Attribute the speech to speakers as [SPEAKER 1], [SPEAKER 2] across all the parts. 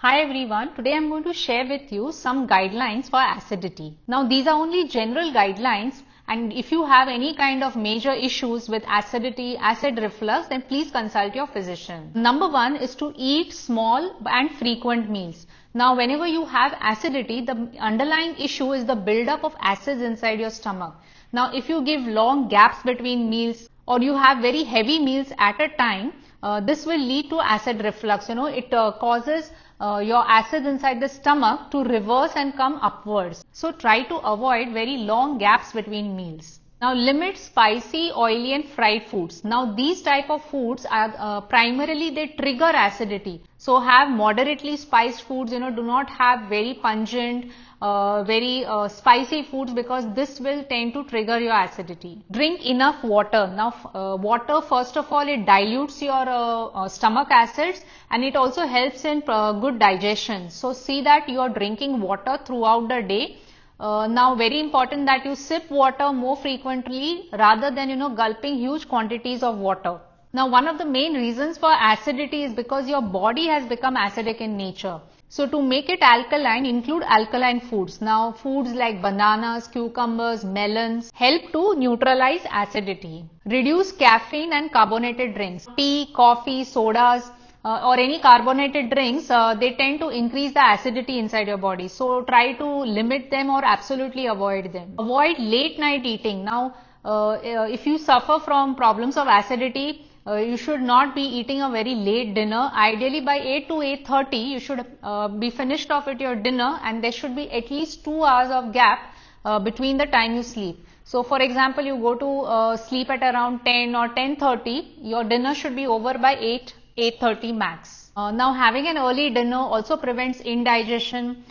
[SPEAKER 1] Hi everyone, today I am going to share with you some guidelines for acidity. Now these are only general guidelines, and if you have any kind of major issues with acidity, acid reflux, then please consult your physician. Number one is to eat small and frequent meals. Now whenever you have acidity, the underlying issue is the buildup of acids inside your stomach. Now if you give long gaps between meals or you have very heavy meals at a time, this will lead to acid reflux. It causes your acids inside the stomach to reverse and come upwards. So try to avoid very long gaps between meals. Now limit spicy, oily and fried foods. Now these type of foods are primarily they trigger acidity. So have moderately spiced foods, do not have very pungent, very spicy foods, because this will tend to trigger your acidity. Drink enough water. Now water, first of all, it dilutes your stomach acids and it also helps in good digestion. So see that you are drinking water throughout the day. Now very important that you sip water more frequently rather than gulping huge quantities of water. Now one of the main reasons for acidity is because your body has become acidic in nature. So to make it alkaline, include alkaline foods. Now foods like bananas, cucumbers, melons help to neutralize acidity. Reduce caffeine and carbonated drinks. Tea, coffee, sodas or any carbonated drinks, they tend to increase the acidity inside your body. So try to limit them or absolutely avoid them. Avoid late night eating. Now if you suffer from problems of acidity, you should not be eating a very late dinner. Ideally by 8 to 8:30 you should be finished off with your dinner, and there should be at least 2 hours of gap between the time you sleep. So for example, you go to sleep at around 10 or 10:30, your dinner should be over by 8:30 max. Now having an early dinner also prevents indigestion,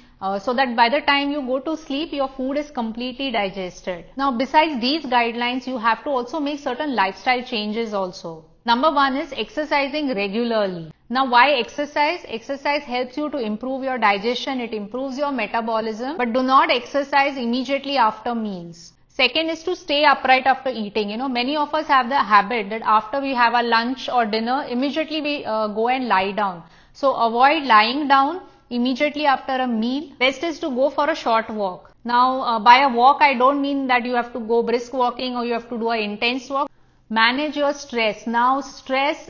[SPEAKER 1] so that by the time you go to sleep, your food is completely digested. Now besides these guidelines, you have to also make certain lifestyle changes also. Number one is exercising regularly. Now why exercise? Exercise helps you to improve your digestion, it improves your metabolism, but do not exercise immediately after meals. Second is to stay upright after eating. Many of us have the habit that after we have a lunch or dinner, immediately we go and lie down. So avoid lying down immediately after a meal. Best is to go for a short walk. Now by a walk, I don't mean that you have to go brisk walking or you have to do an intense walk. Manage your stress. Now stress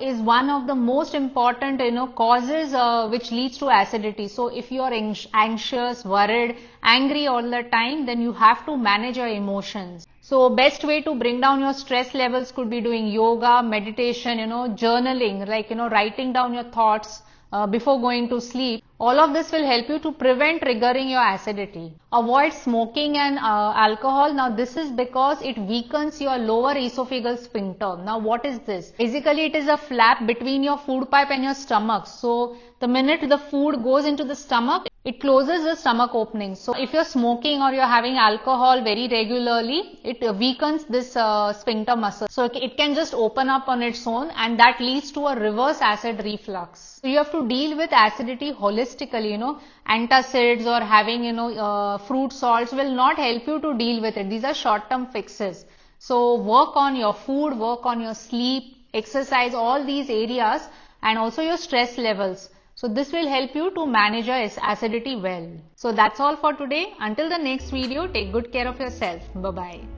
[SPEAKER 1] is one of the most important causes which leads to acidity. So if you are anxious, worried, angry all the time, then you have to manage your emotions. So best way to bring down your stress levels could be doing yoga, meditation, journaling, like writing down your thoughts before going to sleep. All of this will help you to prevent triggering your acidity. Avoid smoking and alcohol. Now this is because it weakens your lower esophageal sphincter. Now what is this? Basically it is a flap between your food pipe and your stomach. So the minute the food goes into the stomach, it closes the stomach opening. So if you're smoking or you're having alcohol very regularly, it weakens this sphincter muscle. So it can just open up on its own, and that leads to a reverse acid reflux. So you have to deal with acidity holistically. Antacids or having fruit salts will not help you to deal with it. These are short-term fixes. So work on your food, work on your sleep, exercise, all these areas, and also your stress levels. So this will help you to manage your acidity well. So that's all for today. Until the next video, take good care of yourself. Bye-bye.